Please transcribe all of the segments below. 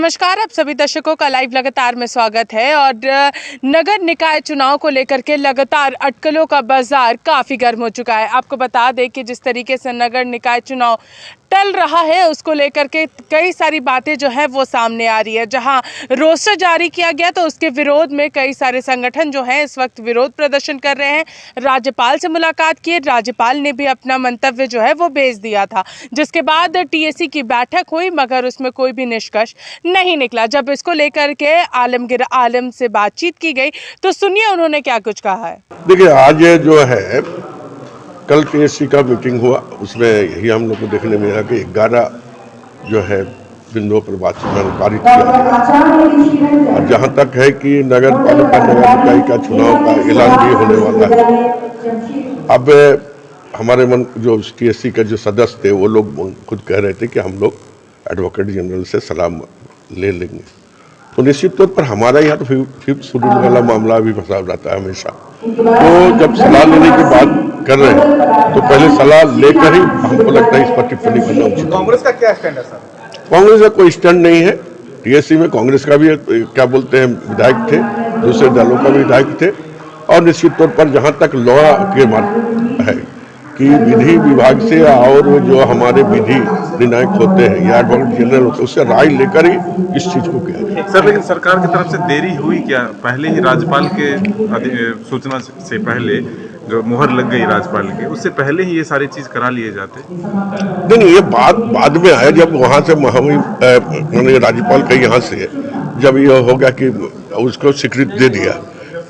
नमस्कार, आप सभी दर्शकों का लाइव लगातार में स्वागत है। और नगर निकाय चुनाव को लेकर के लगातार अटकलों का बाजार काफ़ी गर्म हो चुका है। आपको बता दें कि जिस तरीके से नगर निकाय चुनाव टल रहा है उसको लेकर के कई सारी बातें जो है वो सामने आ रही है। जहां रोस्टर जारी किया गया तो उसके विरोध में कई सारे संगठन जो हैं इस वक्त विरोध प्रदर्शन कर रहे हैं। राज्यपाल से मुलाकात की, राज्यपाल ने भी अपना मंतव्य जो है वो भेज दिया था, जिसके बाद टीएसी की बैठक हुई मगर उसमें कोई भी निष्कर्ष नहीं निकला। जब इसको लेकर के आलमगीर आलम से बातचीत की गई तो सुनिए उन्होंने क्या कुछ कहा है। देखिए, आज जो है कल टीएससी का मीटिंग हुआ, उसमें यही हम लोग को देखने में आया कि 11 जो है बिंदुओं पर बातचीत पारित किया गया। और जहाँ तक है कि नगर पालिका नगर निकाय का चुनाव का ऐलान भी होने वाला है। अब हमारे जो टीएससी के जो सदस्य थे वो लोग खुद कह रहे थे कि हम लोग एडवोकेट जनरल से सलाह ले लेंगे। तो निश्चित तौर पर हमारा यहाँ तो फिफ्थ शेड्यूल वाला मामला भी फंसा रहता है हमेशा। तो जब सलाह लेने की बात कर रहे हैं तो पहले सलाह लेकर ही हमको लगता है इस पर टिप्पणी करना उचित। कांग्रेस का क्या स्टैंड है सर? कांग्रेस का कोई स्टैंड नहीं है। टीएससी में कांग्रेस का भी क्या बोलते हैं विधायक थे, दूसरे दलों का भी विधायक थे। और निश्चित तौर पर जहाँ तक लॉ के मार्ग है कि विधि विभाग से और जो हमारे विधि निर्णायक होते हैं या एडवोकेट जनरल होते हैं उससे राय लेकर ही इस चीज को किया जाए। सर, लेकिन सरकार की तरफ से देरी हुई क्या? पहले ही राज्यपाल के सूचना से पहले जो मुहर लग गई राज्यपाल की, उससे पहले ही ये सारी चीज करा लिए जाते। नहीं, ये बात बाद में आया जब वहां से राज्यपाल का यहाँ से जब ये हो गया कि उसको स्वीकृति दे दिया,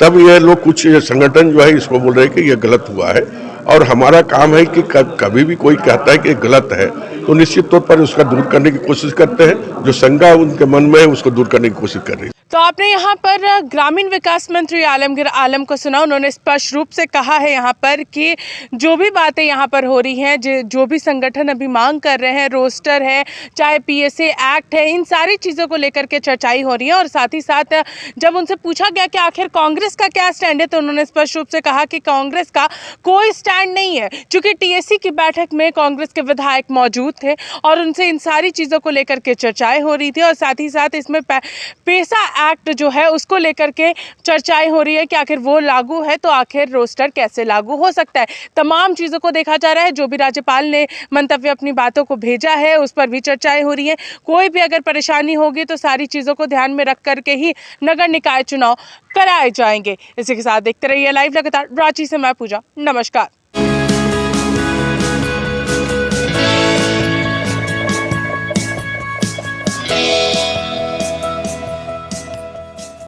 तब ये लोग कुछ संगठन जो है इसको बोल रहे हैं कि ये गलत हुआ है। और हमारा काम है कि कभी भी कोई कहता है कि गलत है तो निश्चित तौर पर उसका दूर करने की कोशिश करते हैं। जो शंका उनके मन में है उसको दूर करने की कोशिश कर रही है। तो आपने यहाँ पर ग्रामीण विकास मंत्री आलमगीर आलम को सुना। उन्होंने स्पष्ट रूप से कहा है यहाँ पर कि जो भी बातें यहाँ पर हो रही हैं, जो भी संगठन अभी मांग कर रहे हैं, रोस्टर है, चाहे पीएसए एक्ट है, इन सारी चीज़ों को लेकर के चर्चाई हो रही है। और साथ ही साथ जब उनसे पूछा गया कि आखिर कांग्रेस का क्या स्टैंड है तो उन्होंने स्पष्ट रूप से कहा कि कांग्रेस का कोई स्टैंड नहीं है, क्योंकि टीएससी की बैठक में कांग्रेस के विधायक मौजूद थे और उनसे इन सारी चीज़ों को लेकर के चर्चाएं हो रही थी। और साथ ही साथ इसमें पेशा एक्ट जो है उसको लेकर के चर्चाएं हो रही है कि आखिर वो लागू है तो आखिर रोस्टर कैसे लागू हो सकता है। तमाम चीज़ों को देखा जा रहा है। जो भी राज्यपाल ने मंतव्य अपनी बातों को भेजा है उस पर भी चर्चाएं हो रही है। कोई भी अगर परेशानी होगी तो सारी चीज़ों को ध्यान में रख करके ही नगर निकाय चुनाव कराए जाएंगे। इसी के साथ देखते रहिए लाइव लगातार। रांची से मैं पूजा, नमस्कार।